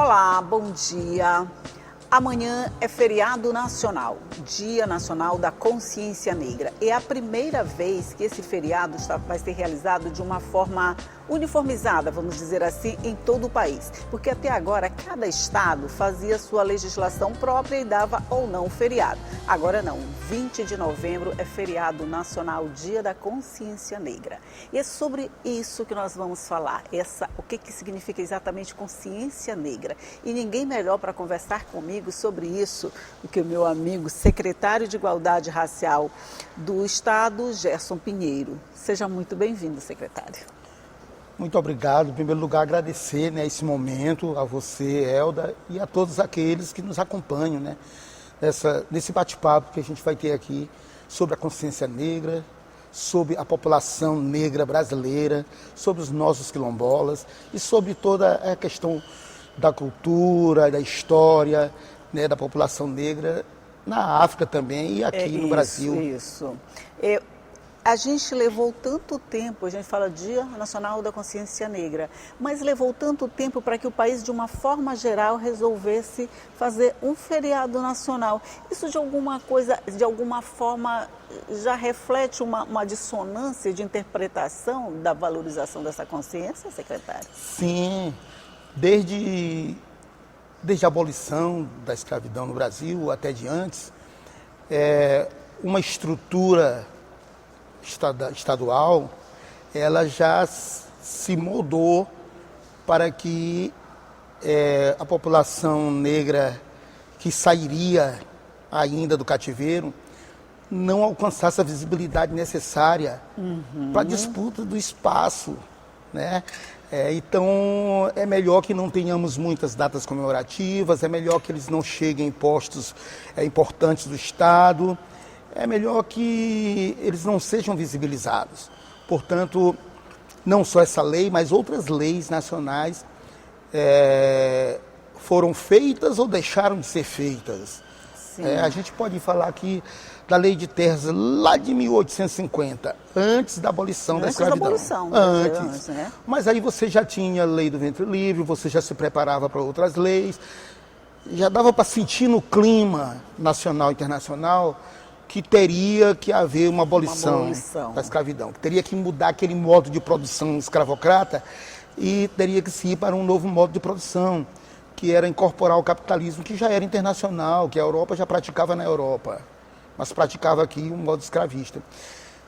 Olá, bom dia. Amanhã é feriado nacional, Dia Nacional da Consciência Negra. É a primeira vez que esse feriado vai ser realizado de uma forma uniformizada, vamos dizer assim, em todo o país. Porque até agora cada estado fazia sua legislação própria e dava ou não feriado. Agora não, 20 de novembro é feriado nacional, Dia da Consciência Negra. E é sobre isso que nós vamos falar, o que significa exatamente consciência negra. E ninguém melhor para conversar comigo sobre isso do que o meu amigo secretário de Igualdade Racial do Estado, Gerson Pinheiro. Seja muito bem-vindo, secretário. Muito obrigado. Em primeiro lugar, agradecer esse momento a você, Elda, e a todos aqueles que nos acompanham nesse bate-papo que a gente vai ter aqui sobre a consciência negra, sobre a população negra brasileira, sobre os nossos quilombolas e sobre toda a questão da cultura, da história, da população negra na África também e aqui no Brasil. Isso. A gente levou tanto tempo, a gente fala Dia Nacional da Consciência Negra, mas levou tanto tempo para que o país, de uma forma geral, resolvesse fazer um feriado nacional. Isso, de alguma forma, já reflete uma dissonância de interpretação da valorização dessa consciência, secretário? Sim, desde a abolição da escravidão no Brasil, até de antes, uma estrutura estadual, ela já se moldou para que a população negra que sairia ainda do cativeiro não alcançasse a visibilidade necessária para a disputa do espaço, então, é melhor que não tenhamos muitas datas comemorativas, é melhor que eles não cheguem em postos importantes do Estado, é melhor que eles não sejam visibilizados. Portanto, não só essa lei, mas outras leis nacionais foram feitas ou deixaram de ser feitas. A gente pode falar aqui da Lei de Terras lá de 1850, antes da abolição da escravidão. Antes. Mas aí você já tinha a Lei do Ventre Livre, você já se preparava para outras leis, já dava para sentir no clima nacional e internacional que teria que haver uma abolição da escravidão, que teria que mudar aquele modo de produção escravocrata e teria que se ir para um novo modo de produção, que era incorporar o capitalismo, que já era internacional, que a Europa já praticava na Europa, mas praticava aqui um modo escravista.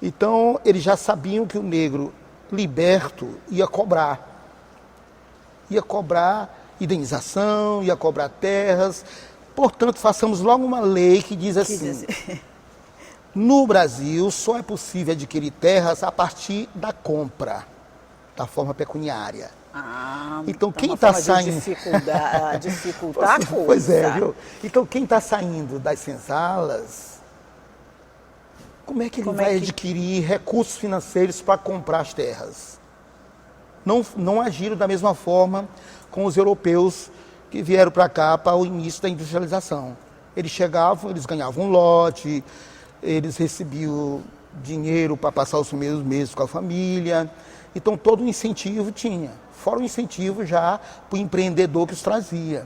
Então, eles já sabiam que o negro liberto ia cobrar indenização, ia cobrar terras. Portanto, façamos logo uma lei que diz assim, no Brasil só é possível adquirir terras a partir da compra, da forma pecuniária. Então quem está saindo dificultar a coisa. Pois é, viu? Então quem está saindo das senzalas, como é que ele vai adquirir recursos financeiros para comprar as terras? Não agiram da mesma forma com os europeus que vieram para cá para o início da industrialização. Eles chegavam, eles ganhavam um lote, eles recebiam dinheiro para passar os primeiros meses com a família. Então todo o incentivo tinha. Fora o incentivo já para o empreendedor que os trazia.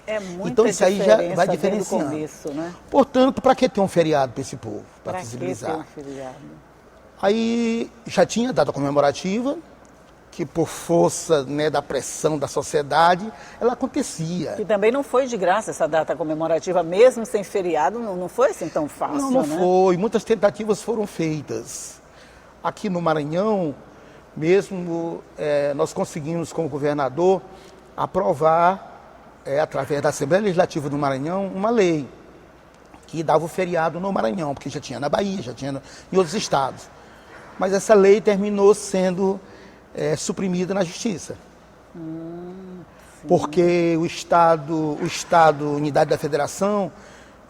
É muita então isso aí já vai diferenciando. Começo, Portanto, para que ter um feriado para esse povo? Para visibilizar. Que ter um feriado? Aí já tinha data comemorativa, que por força da pressão da sociedade, ela acontecia. E também não foi de graça essa data comemorativa, mesmo sem feriado, não foi assim tão fácil, Não foi. Muitas tentativas foram feitas. Aqui no Maranhão, mesmo nós conseguimos, como governador, aprovar, através da Assembleia Legislativa do Maranhão, uma lei que dava o feriado no Maranhão, porque já tinha na Bahia, já tinha em outros estados. Mas essa lei terminou sendo suprimida na Justiça. Porque o Estado, Unidade da Federação,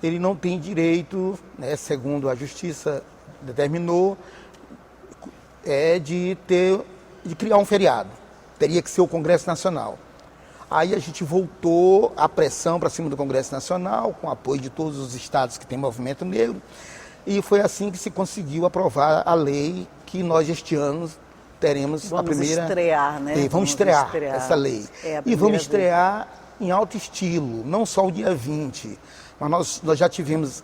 ele não tem direito, segundo a Justiça determinou, de criar um feriado. Teria que ser o Congresso Nacional. Aí a gente voltou a pressão para cima do Congresso Nacional, com apoio de todos os estados que têm movimento negro, e foi assim que se conseguiu aprovar a lei que nós este ano teremos a primeira... Vamos estrear, né? Vamos estrear essa lei. E vamos estrear em alto estilo, não só o dia 20, mas nós já tivemos,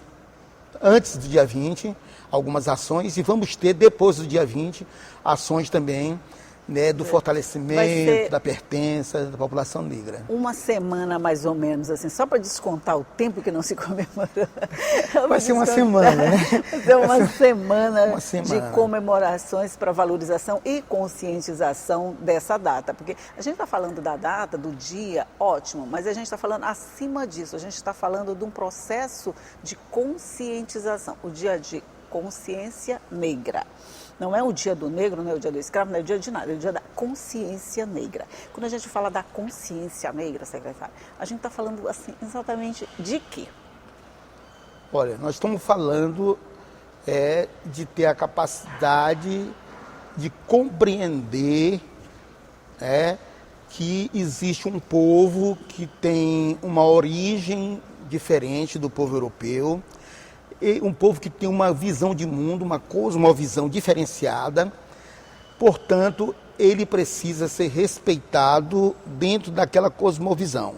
antes do dia 20, algumas ações, e vamos ter, depois do dia 20, ações também, né, do fortalecimento, da pertença da população negra. Uma semana, mais ou menos, assim, só para descontar o tempo que não se comemorou. Vai ser uma semana, né? Vai ser uma semana de comemorações para valorização e conscientização dessa data. Porque a gente está falando da data, do dia, ótimo, mas a gente está falando acima disso, a gente está falando de um processo de conscientização, o dia de consciência negra. Não é o dia do negro, não é o dia do escravo, não é o dia de nada, é o dia da consciência negra. Quando a gente fala da consciência negra, secretário, a gente está falando assim, exatamente de quê? Olha, nós estamos falando de ter a capacidade de compreender que existe um povo que tem uma origem diferente do povo europeu, um povo que tem uma visão de mundo, uma cosmovisão diferenciada, portanto, ele precisa ser respeitado dentro daquela cosmovisão.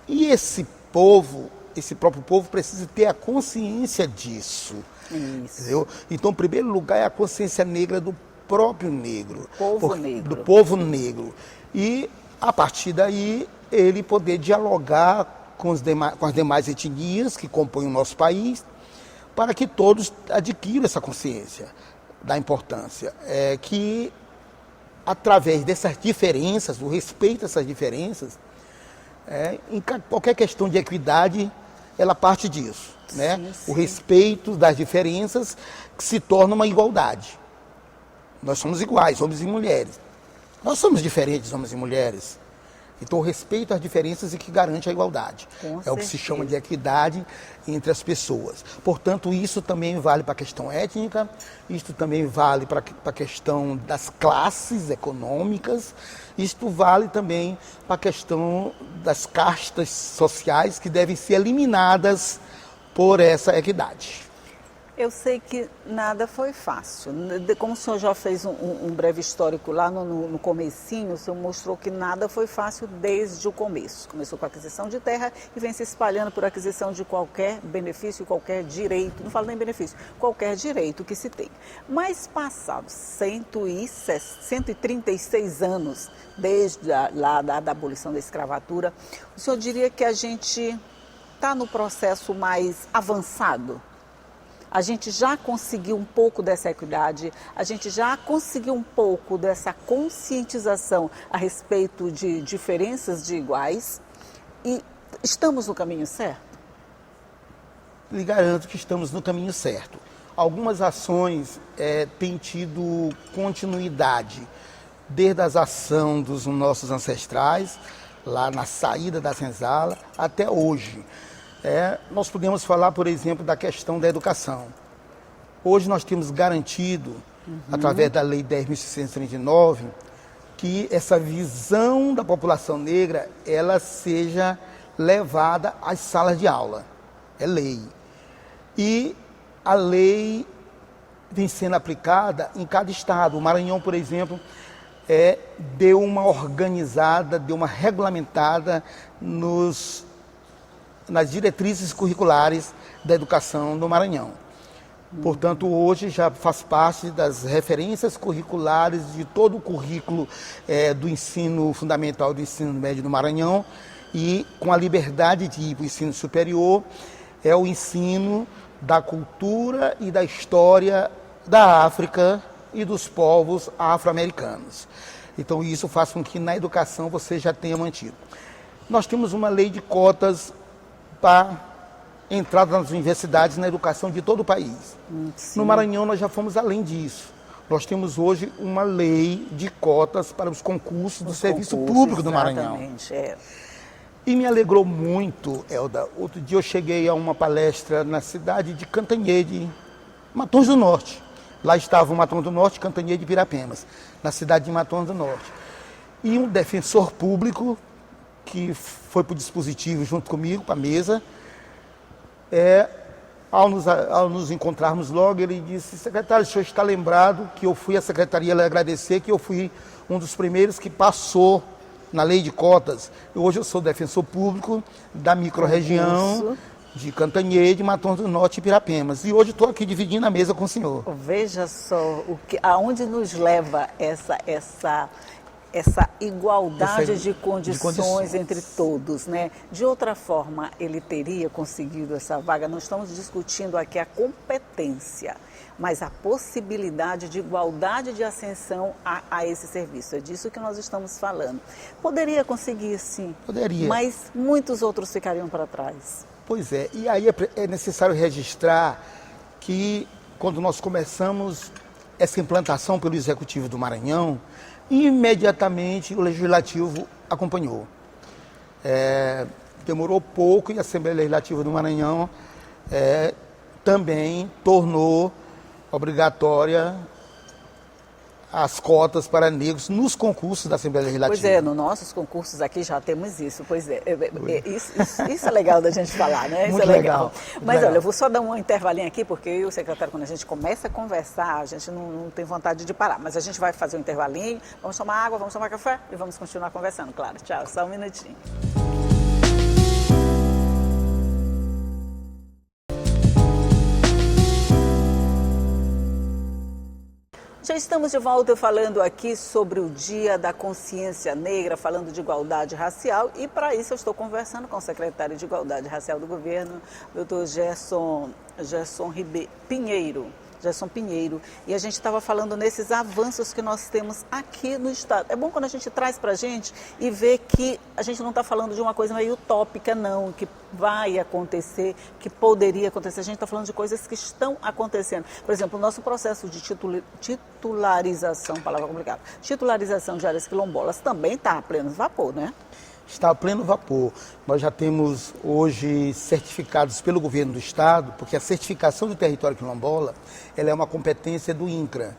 E esse próprio povo precisa ter a consciência disso. Entendeu? Então, em primeiro lugar, é a consciência negra do próprio negro. Do povo negro. E, a partir daí, ele poder dialogar com as demais etnias que compõem o nosso país, para que todos adquiram essa consciência da importância. Que, através dessas diferenças, o respeito a essas diferenças, em qualquer questão de equidade, ela parte disso. Né? Sim. O respeito das diferenças que se torna uma igualdade. Nós somos iguais, homens e mulheres. Nós somos diferentes, homens e mulheres. Então, o respeito às diferenças é que garante a igualdade. É o que se chama de equidade entre as pessoas. Portanto, isso também vale para a questão étnica, isso também vale para a questão das classes econômicas, isto vale também para a questão das castas sociais que devem ser eliminadas por essa equidade. Eu sei que nada foi fácil. Como o senhor já fez um breve histórico lá no comecinho, o senhor mostrou que nada foi fácil desde o começo. Começou com a aquisição de terra e vem se espalhando por aquisição de qualquer benefício, qualquer direito, não falo nem benefício, qualquer direito que se tem. Mas passados 136 anos desde lá da abolição da escravatura, o senhor diria que a gente está no processo mais avançado? A gente já conseguiu um pouco dessa equidade, a gente já conseguiu um pouco dessa conscientização a respeito de diferenças de iguais e estamos no caminho certo? Lhe garanto que estamos no caminho certo. Algumas ações têm tido continuidade, desde as ações dos nossos ancestrais, lá na saída da senzala, até hoje. Nós podemos falar, por exemplo, da questão da educação. Hoje nós temos garantido, através da Lei 10.639, que essa visão da população negra, ela seja levada às salas de aula. É lei. E a lei vem sendo aplicada em cada estado. O Maranhão, por exemplo, deu uma organizada, deu uma regulamentada nas diretrizes curriculares da educação do Maranhão. Portanto, hoje já faz parte das referências curriculares de todo o currículo do ensino fundamental, do ensino médio do Maranhão, e com a liberdade de ir para o ensino superior, é o ensino da cultura e da história da África e dos povos afro-americanos. Então, isso faz com que na educação você já tenha mantido. Nós temos uma lei de cotas para entrada nas universidades, na educação de todo o país. Sim. No Maranhão nós já fomos além disso. Nós temos hoje uma lei de cotas para os concursos do serviço público do Maranhão. E me alegrou muito, Elda. Outro dia eu cheguei a uma palestra na cidade de Cantanhede, Matões do Norte. Lá estava o Matões do Norte, Cantanhede e Pirapemas, na cidade de Matões do Norte. E um defensor público, que foi para o dispositivo junto comigo, para a mesa, ao nos encontrarmos logo, ele disse: secretário, o senhor está lembrado que eu fui à secretaria lhe agradecer, que eu fui um dos primeiros que passou na lei de cotas. Hoje eu sou defensor público da microrregião de Cantanhede, Matom do Norte e Pirapemas. E hoje estou aqui dividindo a mesa com o senhor. Veja só aonde nos leva essa igualdade de condições entre todos, né? De outra forma, ele teria conseguido essa vaga. Não estamos discutindo aqui a competência, mas a possibilidade de igualdade de ascensão a esse serviço. É disso que nós estamos falando. Poderia conseguir, sim. Poderia. Mas muitos outros ficariam para trás. Pois é. E aí é necessário registrar que quando nós começamos essa implantação pelo Executivo do Maranhão, imediatamente o Legislativo acompanhou. Demorou pouco e a Assembleia Legislativa do Maranhão também tornou obrigatória as cotas para negros nos concursos da Assembleia Legislativa. Pois é, nos nossos concursos aqui já temos isso, pois é. Isso é legal da gente falar, né? Isso muito é legal. Mas legal. Olha, eu vou só dar um intervalinho aqui, porque eu e o secretário, quando a gente começa a conversar, a gente não tem vontade de parar, mas a gente vai fazer um intervalinho, vamos tomar água, vamos tomar café e vamos continuar conversando, claro. Tchau, só um minutinho. Já estamos de volta falando aqui sobre o Dia da Consciência Negra, falando de igualdade racial, e para isso eu estou conversando com o secretário de Igualdade Racial do governo, doutor Gerson Pinheiro, e a gente estava falando nesses avanços que nós temos aqui no Estado. É bom quando a gente traz para a gente e vê que a gente não está falando de uma coisa meio utópica, não, que vai acontecer, que poderia acontecer. A gente está falando de coisas que estão acontecendo. Por exemplo, o nosso processo de titularização, palavra complicada, titularização de áreas quilombolas também está a pleno vapor, né? Está a pleno vapor. Nós já temos hoje certificados pelo governo do Estado, porque a certificação do território quilombola ela é uma competência do INCRA.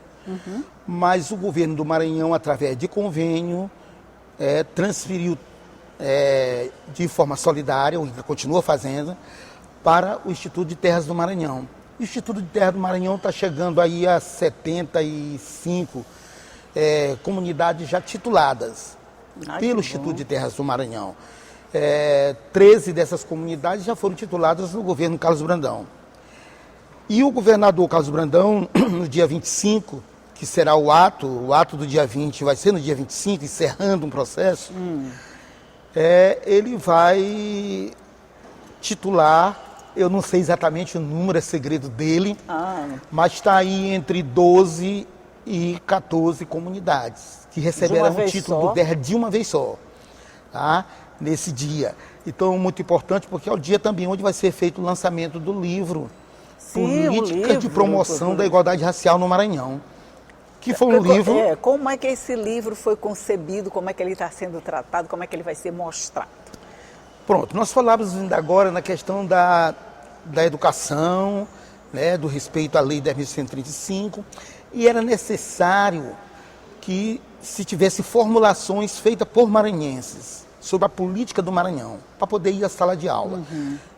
Mas o governo do Maranhão, através de convênio, transferiu de forma solidária, o INCRA continua fazendo, para o Instituto de Terras do Maranhão. O Instituto de Terras do Maranhão está chegando aí a 75 comunidades já tituladas pelo Instituto de Terras do Maranhão. 13 dessas comunidades já foram tituladas no governo Carlos Brandão. E o governador Carlos Brandão, no dia 25, que será o ato do dia 20, vai ser no dia 25, encerrando um processo, ele vai titular, eu não sei exatamente o número, é segredo dele, mas está aí entre 12 e 14 comunidades que receberão o título do terra de uma vez só, tá? Nesse dia. Então, muito importante, porque é o dia também onde vai ser feito o lançamento do livro Política de Promoção da Igualdade Racial no Maranhão, que foi um livro... Como é que esse livro foi concebido, como é que ele está sendo tratado, como é que ele vai ser mostrado? Pronto, nós falávamos ainda agora na questão da educação, né, do respeito à Lei 10.135, e era necessário que se tivesse formulações feitas por maranhenses sobre a política do Maranhão, para poder ir à sala de aula.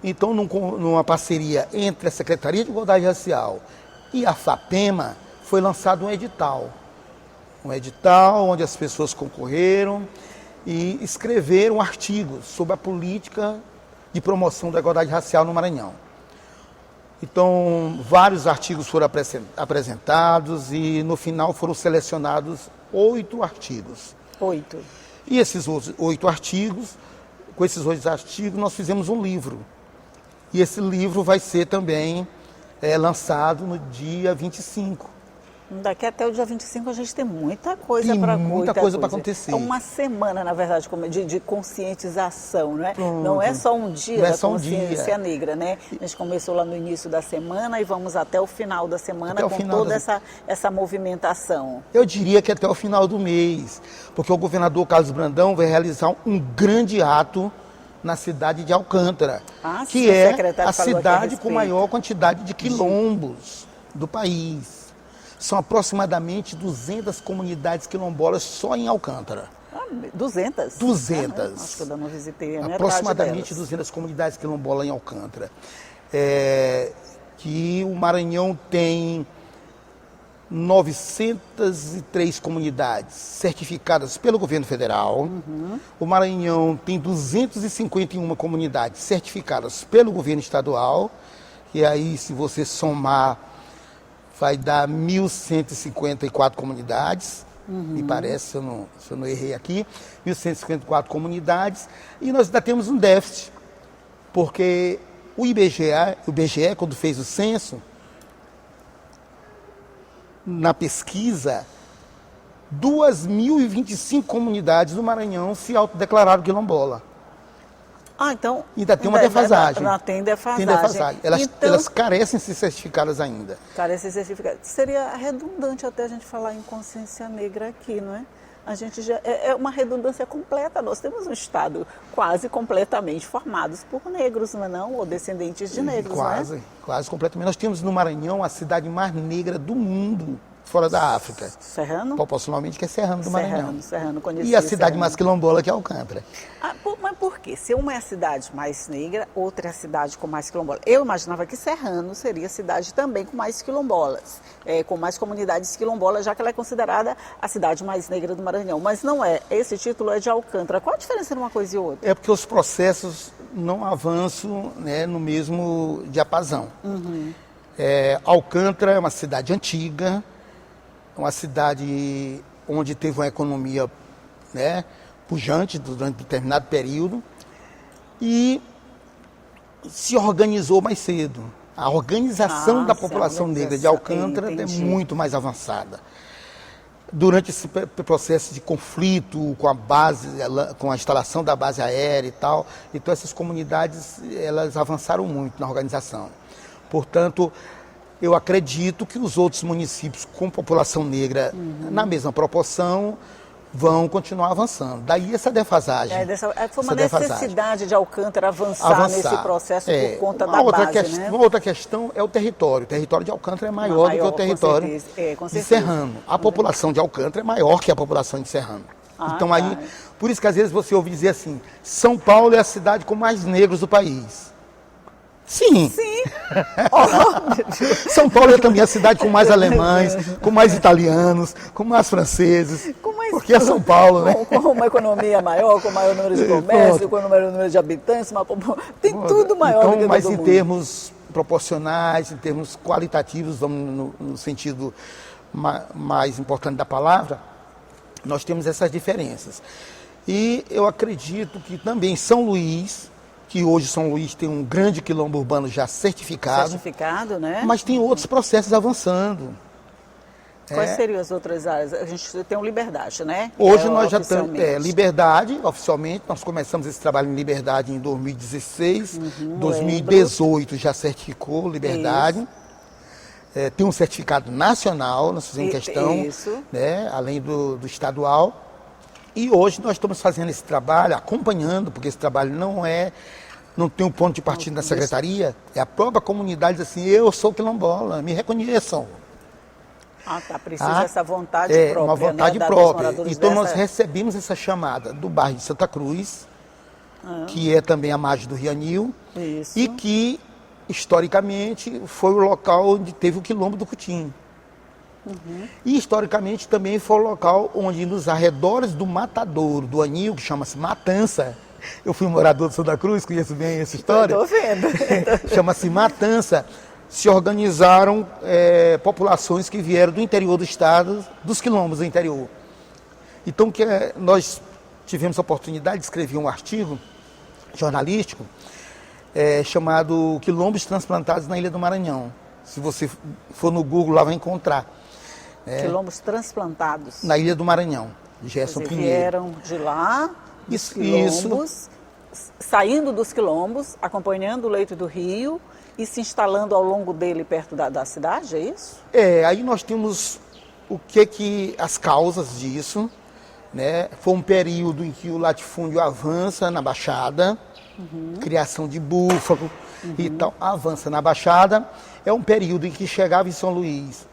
Então, numa parceria entre a Secretaria de Igualdade Racial e a FAPEMA, foi lançado um edital. Um edital onde as pessoas concorreram e escreveram artigos sobre a política de promoção da igualdade racial no Maranhão. Então, vários artigos foram apresentados e, no final, foram selecionados 8 artigos. 8. E esses 8 artigos, com esses 8 artigos, nós fizemos um livro. E esse livro vai ser também lançado no dia 25. Daqui até o dia 25 a gente tem muita coisa para acontecer. É uma semana, na verdade, de conscientização, né? Não é só um dia da consciência negra, né? A gente começou lá no início da semana e vamos até o final da semana com toda essa movimentação. Eu diria que até o final do mês, porque o governador Carlos Brandão vai realizar um grande ato na cidade de Alcântara, que é a cidade com maior quantidade de quilombos do país. São aproximadamente 200 comunidades quilombolas só em Alcântara. 200? 200. Acho que eu não visitei a aproximadamente 200 comunidades quilombolas em Alcântara. Que o Maranhão tem 903 comunidades certificadas pelo governo federal. O Maranhão tem 251 comunidades certificadas pelo governo estadual. E aí, se você somar, vai dar 1.154 comunidades. Me parece, se eu não errei aqui, 1.154 comunidades. E nós ainda temos um déficit, porque o IBGE, quando fez o censo, na pesquisa, 2.025 comunidades do Maranhão se autodeclararam quilombola. Então... Ainda tem uma defasagem. Tem defasagem. Tem defasagem. Elas carecem de ser certificadas ainda. Carecem de ser certificadas. Seria redundante até a gente falar em consciência negra aqui, não é? A gente já é uma redundância completa. Nós temos um estado quase completamente formados por negros, não é não? Ou descendentes de negros, quase, não é? Quase completamente. Nós temos no Maranhão a cidade mais negra do mundo, fora da África. Serrano? Proporcionalmente, que é Serrano do Maranhão. Serrano, conheci. E a cidade mais quilombola, que é Alcântara. Mas por quê? Se uma é a cidade mais negra, outra é a cidade com mais quilombola. Eu imaginava que Serrano seria a cidade também com mais quilombolas, com mais comunidades quilombolas, já que ela é considerada a cidade mais negra do Maranhão. Mas não é. Esse título é de Alcântara. Qual a diferença entre uma coisa e outra? É porque os processos não avançam, né, no mesmo diapasão. Alcântara é uma cidade antiga, uma cidade onde teve uma economia, né, pujante durante um determinado período e se organizou mais cedo. A organização da população negra de Alcântara é muito mais avançada. Durante esse processo de conflito com a base, com a instalação da base aérea e tal, então essas comunidades, elas avançaram muito na organização. Portanto, eu acredito que os outros municípios com população negra na mesma proporção vão continuar avançando. Daí essa defasagem. Foi uma necessidade de Alcântara avançar nesse processo por conta da base, né? Uma outra questão é o território. O território de Alcântara é maior do que o território de Serrano. A população de Alcântara é maior que a população de Serrano. Então aí, por isso que às vezes você ouve dizer assim, São Paulo é a cidade com mais negros do país. Sim. São Paulo é também a cidade com mais alemães, com mais italianos, com mais franceses. Porque é São Paulo, né? Com uma economia maior, com maior número de comércio, com maior número de habitantes, tem tudo maior do que todo mas em mundo. termos proporcionais, em termos qualitativos, vamos no sentido mais importante da palavra, nós temos essas diferenças. E eu acredito que também São Luís, que hoje São Luís tem um grande quilombo urbano já certificado. Certificado, né? Mas tem outros processos avançando. Quais seriam as outras áreas? A gente tem o Liberdade, né? Hoje nós já temos Liberdade, oficialmente. Nós começamos esse trabalho em Liberdade em 2016. 2018 já certificou Liberdade. Tem um certificado nacional, nós fizemos questão, né, além do estadual. E hoje nós estamos fazendo esse trabalho, acompanhando, porque esse trabalho não tem um ponto de partida da secretaria, é a própria comunidade diz assim, eu sou quilombola, me reconheçam. Precisa essa vontade própria. Uma vontade própria. Então nós recebemos essa chamada do bairro de Santa Cruz, que é também a margem do Rio Anil, e que, historicamente, foi o local onde teve o quilombo do Cutim. E historicamente também foi o local onde nos arredores do matadouro, do Anil, que chama-se Matança, eu fui morador de Santa Cruz, conheço bem essa história. Estou vendo. Chama-se Matança, se organizaram populações que vieram do interior do estado, dos quilombos do interior. Então nós tivemos a oportunidade de escrever um artigo jornalístico chamado Quilombos Transplantados na Ilha do Maranhão. Se você for no Google, lá vai encontrar. Quilombos transplantados. Na Ilha do Maranhão, Gerson Pinheiro. Vieram de lá, dos quilombos, saindo dos quilombos, acompanhando o leito do rio e se instalando ao longo dele perto da cidade, é isso? Aí nós temos as causas disso, né? Foi um período em que o latifúndio avança na Baixada, criação de búfalo e tal, avança na Baixada. É um período em que chegava em São Luís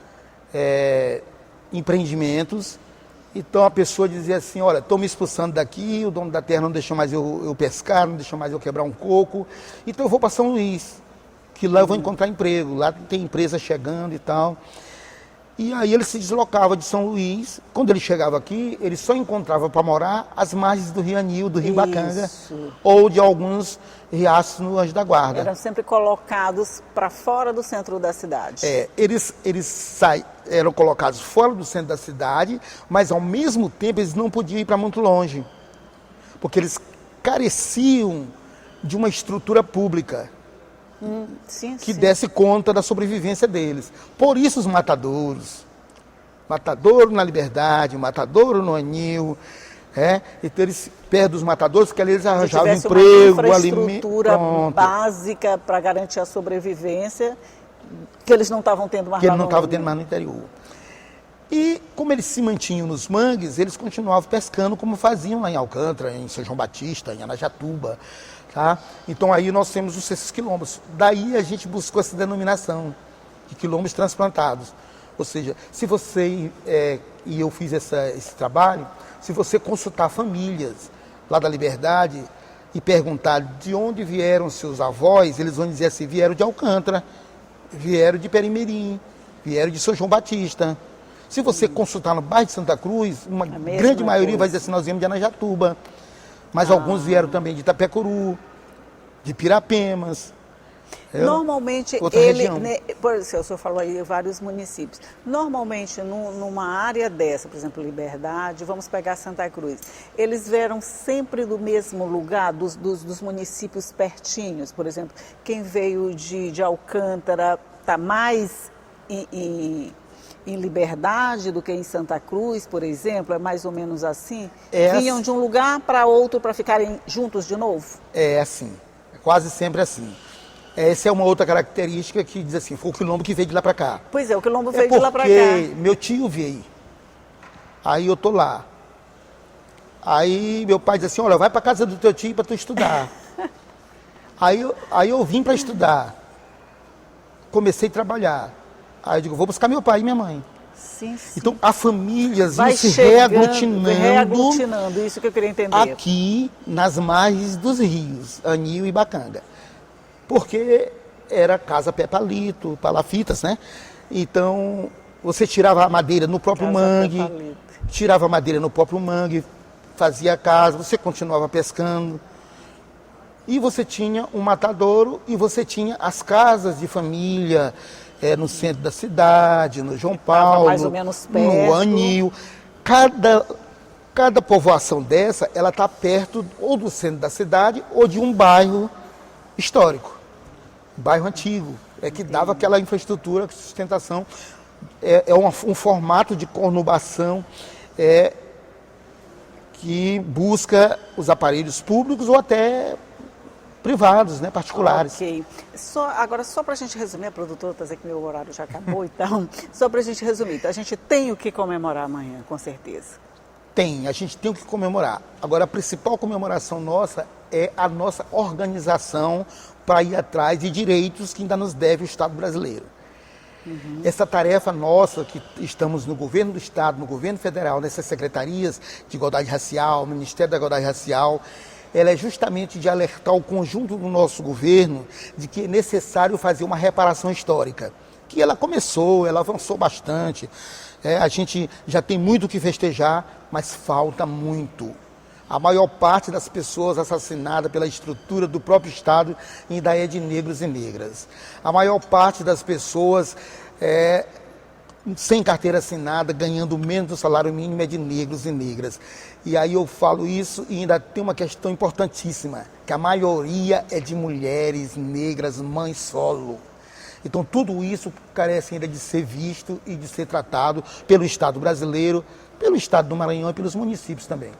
empreendimentos, então a pessoa dizia assim, olha, estou me expulsando daqui, o dono da terra não deixa mais eu pescar, não deixa mais eu quebrar um coco, então eu vou para São Luís, que lá eu vou encontrar emprego, lá tem empresa chegando e tal. E aí ele se deslocava de São Luís. Quando ele chegava aqui, ele só encontrava para morar às margens do Rio Anil, do Rio Bacanga, ou de alguns riachos no Anjo da Guarda. Eram sempre colocados para fora do centro da cidade. Eles eram colocados fora do centro da cidade, mas ao mesmo tempo eles não podiam ir para muito longe, porque eles careciam de uma estrutura pública. Que desse conta da sobrevivência deles. Por isso os matadouros. Matadouro na Liberdade, matadouro no Anil. Então eles, perto dos matadouros, que ali eles arranjavam emprego, alimento. Infraestrutura básica para garantir a sobrevivência, que eles não estavam tendo mais que eles não estavam tendo mais no interior. E como eles se mantinham nos mangues, eles continuavam pescando como faziam lá em Alcântara, em São João Batista, em Anajatuba. Tá? Então aí nós temos os 6 quilombos. Daí a gente buscou essa denominação de quilombos transplantados. Ou seja, se você, e eu fiz esse trabalho, se você consultar famílias lá da Liberdade e perguntar de onde vieram seus avós, eles vão dizer assim, vieram de Alcântara, vieram de Perimirim, vieram de São João Batista. Se você consultar no bairro de Santa Cruz, uma grande maioria vai dizer assim, nós viemos de Anajatuba. Mas alguns vieram também de Itapecuru, de Pirapemas. Normalmente, por exemplo, o senhor falou aí vários municípios. Normalmente, numa área dessa, por exemplo, Liberdade, vamos pegar Santa Cruz, eles vieram sempre do mesmo lugar, dos municípios pertinhos. Por exemplo, quem veio de Alcântara está mais em Liberdade do que em Santa Cruz, por exemplo, é mais ou menos assim? Vinham de um lugar para outro para ficarem juntos de novo? É assim, é quase sempre assim. Essa é uma outra característica que diz assim, foi o quilombo que veio de lá para cá. Pois é, o quilombo veio de lá para cá. Porque meu tio veio, aí eu tô lá. Aí meu pai diz assim, olha, vai para casa do teu tio para tu estudar. aí eu vim para estudar, comecei a trabalhar. Aí eu digo, vou buscar meu pai e minha mãe. Sim. Então, a família vai se reaglutinando, isso que eu queria entender. Aqui, nas margens dos rios, Anil e Bacanga. Porque era casa pé palito, palafitas, né? Então, você tirava a madeira no próprio mangue, fazia a casa, você continuava pescando. E você tinha um matadouro e você tinha as casas de família, no centro da cidade, no João Paulo, mais ou menos perto. No Anil. Cada povoação dessa, ela está perto ou do centro da cidade ou de um bairro histórico, bairro antigo, que dava aquela infraestrutura, sustentação. Um formato de conurbação que busca os aparelhos públicos ou até privados, né, particulares. Ok. Agora, só para a gente resumir, a produtora está dizendo que meu horário já acabou, então, só para a gente resumir, então, a gente tem o que comemorar amanhã, com certeza. A gente tem o que comemorar. Agora, a principal comemoração nossa é a nossa organização para ir atrás de direitos que ainda nos deve o Estado brasileiro. Essa tarefa nossa, que estamos no governo do Estado, no governo federal, nessas secretarias de igualdade racial, Ministério da Igualdade Racial, ela é justamente de alertar o conjunto do nosso governo de que é necessário fazer uma reparação histórica. Que ela começou, ela avançou bastante, a gente já tem muito o que festejar, mas falta muito. A maior parte das pessoas assassinadas pela estrutura do próprio Estado ainda é de negros e negras. A maior parte das pessoas sem carteira assinada, ganhando menos do salário mínimo, é de negros e negras. E aí eu falo isso e ainda tem uma questão importantíssima, que a maioria é de mulheres negras, mães solo. Então tudo isso carece ainda de ser visto e de ser tratado pelo Estado brasileiro, pelo Estado do Maranhão e pelos municípios também.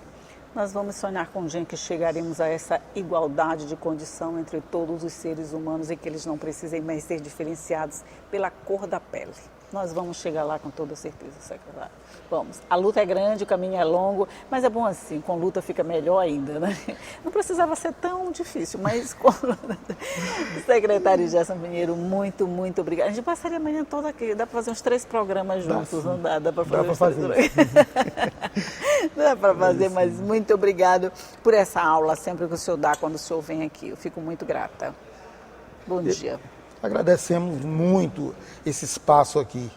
Nós vamos sonhar com o dia em que chegaremos a essa igualdade de condição entre todos os seres humanos e que eles não precisem mais ser diferenciados pela cor da pele. Nós vamos chegar lá com toda certeza, secretário. Vamos. A luta é grande, o caminho é longo, mas é bom assim, com luta fica melhor ainda, né? Não precisava ser tão difícil, mas com luta. Secretário Gerson Pinheiro, muito, muito obrigado. A gente passaria a manhã toda aqui, dá para fazer uns 3 programas juntos, não dá? Dá para fazer. Dá para fazer, mas muito obrigado por essa aula, sempre que o senhor dá, quando o senhor vem aqui. Eu fico muito grata. Bom dia. Agradecemos muito esse espaço aqui,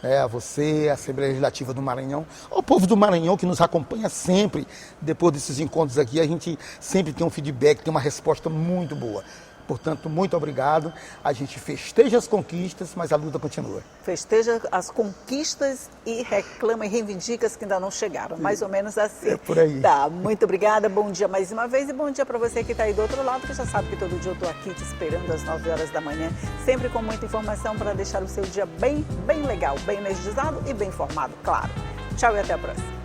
A você, a Assembleia Legislativa do Maranhão, ao povo do Maranhão que nos acompanha sempre. Depois desses encontros aqui, a gente sempre tem um feedback, tem uma resposta muito boa. Portanto, muito obrigado. A gente festeja as conquistas, mas a luta continua. Festeja as conquistas e reclama e reivindica as que ainda não chegaram. Mais ou menos assim. É por aí. Tá, muito obrigada. Bom dia mais uma vez e bom dia para você que está aí do outro lado, que já sabe que todo dia eu estou aqui te esperando às 9 horas da manhã, sempre com muita informação para deixar o seu dia bem legal, bem energizado e bem informado, claro. Tchau e até a próxima.